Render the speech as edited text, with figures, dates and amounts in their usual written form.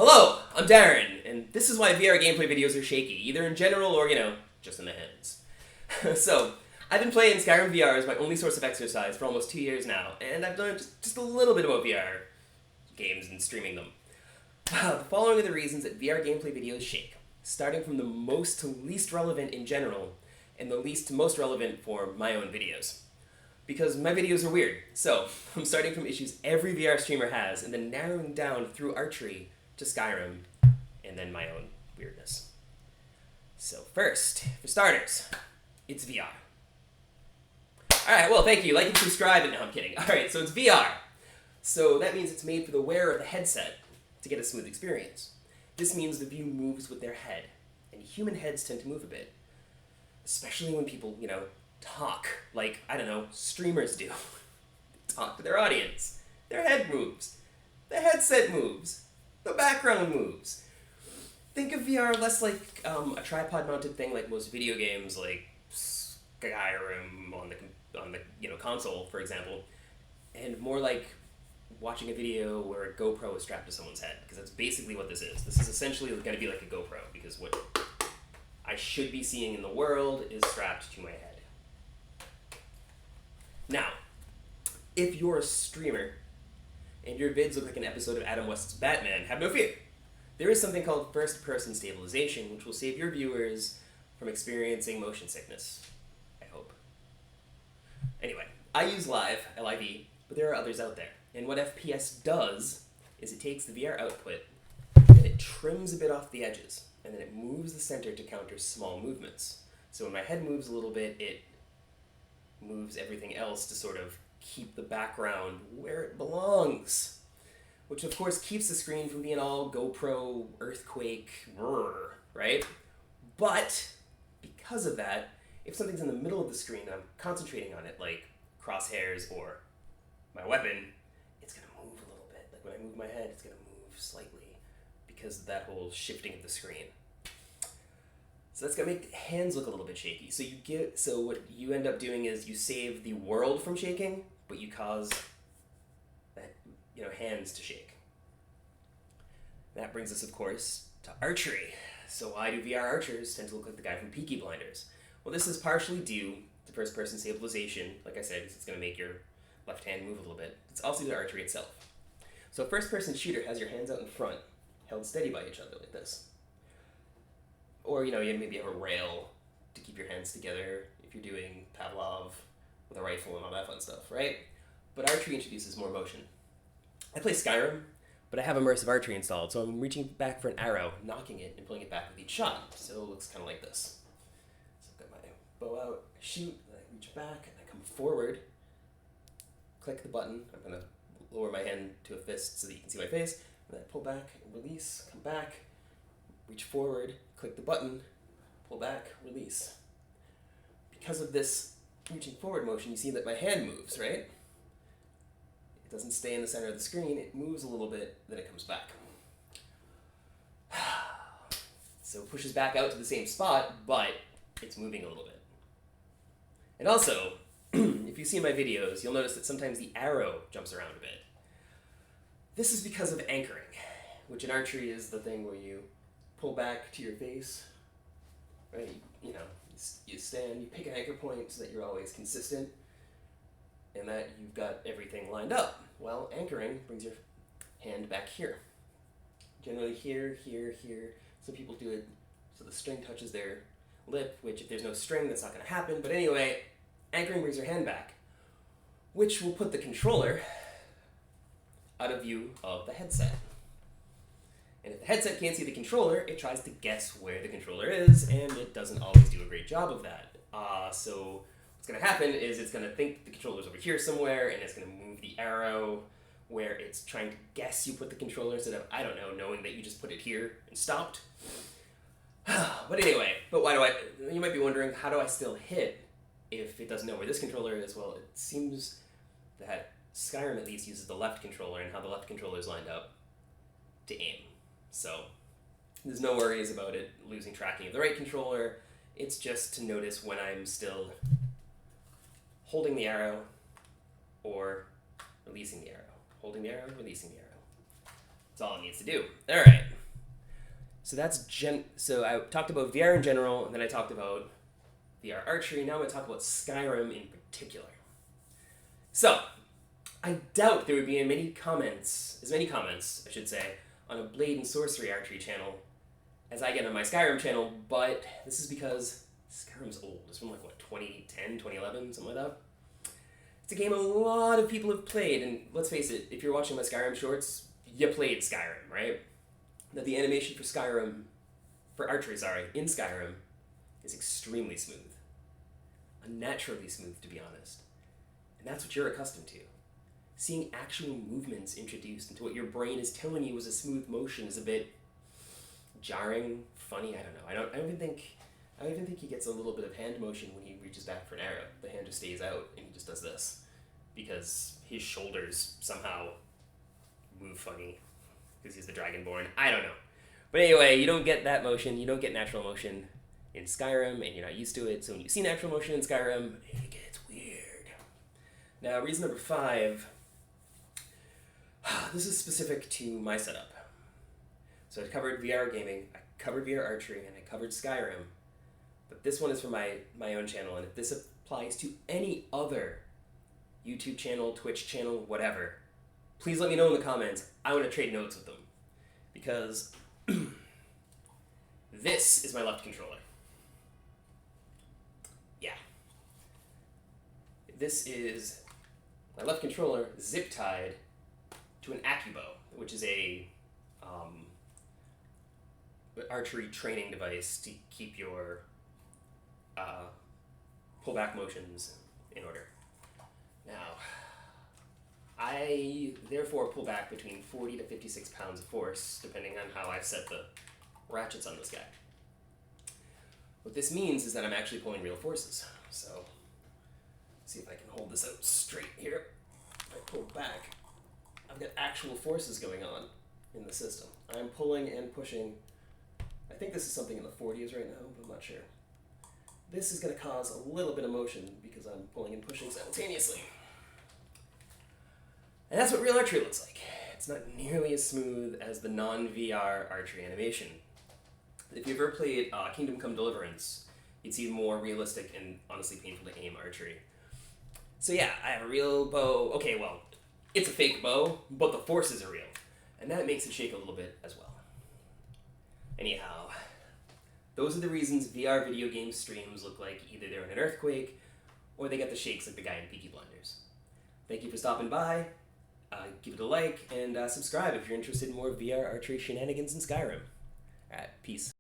Hello, I'm Darin, and this is why VR gameplay videos are shaky, either in general or, just in the hands. So, I've been playing Skyrim VR as my only source of exercise for almost 2 years now, and I've done just a little bit about VR games and streaming them. The following are the reasons that VR gameplay videos shake, starting from the most to least relevant in general, and the least to most relevant for my own videos. Because my videos are weird, so I'm starting from issues every VR streamer has, and then narrowing down through Archery to Skyrim, and then my own weirdness. So first, for starters, it's VR. Alright, well, thank you. Like and subscribe. No, I'm kidding. Alright, so it's VR. So that means it's made for the wearer of the headset to get a smooth experience. This means the view moves with their head, and human heads tend to move a bit. Especially when people, talk, like, streamers do. Talk to their audience. Their head moves. The headset moves. The background moves. Think of VR less like a tripod-mounted thing like most video games, like Skyrim on the console, for example, and more like watching a video where a GoPro is strapped to someone's head, because that's basically what this is. This is essentially going to be like a GoPro, because what I should be seeing in the world is strapped to my head. Now, if you're a streamer and your vids look like an episode of Adam West's Batman, have no fear. There is something called first-person stabilization, which will save your viewers from experiencing motion sickness. I hope. Anyway, I use Live, but there are others out there. And what FPS does is it takes the VR output and it trims a bit off the edges, and then it moves the center to counter small movements. So when my head moves a little bit, it moves everything else to sort of keep the background where it belongs, which of course keeps the screen from being all GoPro, earthquake, right? But because of that, if something's in the middle of the screen and I'm concentrating on it, like crosshairs or my weapon, it's going to move a little bit. Like when I move my head, it's going to move slightly because of that whole shifting of the screen. So that's going to make hands look a little bit shaky. So what you end up doing is you save the world from shaking, but you cause hands to shake. That brings us, of course, to archery. So why do VR archers tend to look like the guy from Peaky Blinders? Well, this is partially due to first-person stabilization, like I said, because it's going to make your left hand move a little bit. It's also due to archery itself. So a first-person shooter has your hands out in front, held steady by each other like this. Or, you maybe have a rail to keep your hands together if you're doing Pavlov with a rifle and all that fun stuff, right? But archery introduces more motion. I play Skyrim, but I have immersive archery installed, so I'm reaching back for an arrow, knocking it, and pulling it back with each shot. So it looks kind of like this. So I've got my bow out, I shoot, and I reach back, and I come forward, click the button. I'm going to lower my hand to a fist so that you can see my face, and then I pull back and release, come back, reach forward, click the button, pull back, release. Because of this reaching forward motion, you see that my hand moves, right? It doesn't stay in the center of the screen, it moves a little bit, then it comes back. So it pushes back out to the same spot, but it's moving a little bit. And also, if you see my videos, you'll notice that sometimes the arrow jumps around a bit. This is because of anchoring, which in archery is the thing where you pull back to your face, right? You stand, you pick an anchor point so that you're always consistent and that you've got everything lined up. Well, anchoring brings your hand back here. Generally here, here, here. Some people do it so the string touches their lip, which if there's no string, that's not going to happen. But anyway, anchoring brings your hand back, which will put the controller out of view of the headset. And if the headset can't see the controller, it tries to guess where the controller is, and it doesn't always do a great job of that. So what's going to happen is it's going to think the controller's over here somewhere, and it's going to move the arrow where it's trying to guess you put the controller instead of, knowing that you just put it here and stopped. But anyway, you might be wondering, how do I still hit if it doesn't know where this controller is? Well, it seems that Skyrim at least uses the left controller and how the left controller is lined up to aim. So there's no worries about it losing tracking of the right controller. It's just to notice when I'm still holding the arrow or releasing the arrow. Holding the arrow, releasing the arrow. That's all it needs to do. All right. So So I talked about VR in general, and then I talked about VR archery. Now I'm going to talk about Skyrim in particular. So I doubt there would be as many comments, I should say, on a blade and sorcery archery channel as I get on my Skyrim channel. But this is because Skyrim's old. It's from like what, 2010, 2011, something like that. It's a game a lot of people have played, and let's face it, if you're watching my Skyrim shorts, you played Skyrim, right? That the animation for archery, in Skyrim, is extremely smooth. Unnaturally smooth, to be honest. And that's what you're accustomed to. Seeing actual movements introduced into what your brain is telling you is a smooth motion is a bit jarring, funny, I don't know. I don't even think he gets a little bit of hand motion when he reaches back for an arrow. The hand just stays out and he just does this. Because his shoulders somehow move funny. Because he's the Dragonborn. I don't know. But anyway, you don't get that motion. You don't get natural motion in Skyrim, and you're not used to it. So when you see natural motion in Skyrim, it gets weird. Now, reason number 5. This is specific to my setup. So I covered VR gaming, I covered VR archery, and I covered Skyrim. But this one is for my own channel, and if this applies to any other YouTube channel, Twitch channel, whatever, please let me know in the comments. I want to trade notes with them. Because this is my left controller. Yeah. This is my left controller zip-tied to an AccuBow, which is a archery training device to keep your pullback motions in order. Now, I therefore pull back between 40 to 56 pounds of force, depending on how I set the ratchets on this guy. What this means is that I'm actually pulling real forces. So, let's see if I can hold this out straight here. If I pull back, I've got actual forces going on in the system. I'm pulling and pushing. I think this is something in the 40s right now, but I'm not sure. This is going to cause a little bit of motion because I'm pulling and pushing simultaneously. And that's what real archery looks like. It's not nearly as smooth as the non-VR archery animation. If you've ever played Kingdom Come Deliverance, you'd see more realistic and honestly painful to aim archery. So yeah, I have a real bow. Okay, well, it's a fake bow, but the forces are real. And that makes it shake a little bit as well. Anyhow, those are the reasons VR video game streams look like either they're in an earthquake or they get the shakes like the guy in Peaky Blinders. Thank you for stopping by. Give it a like and subscribe if you're interested in more VR archery shenanigans in Skyrim. Alright, peace.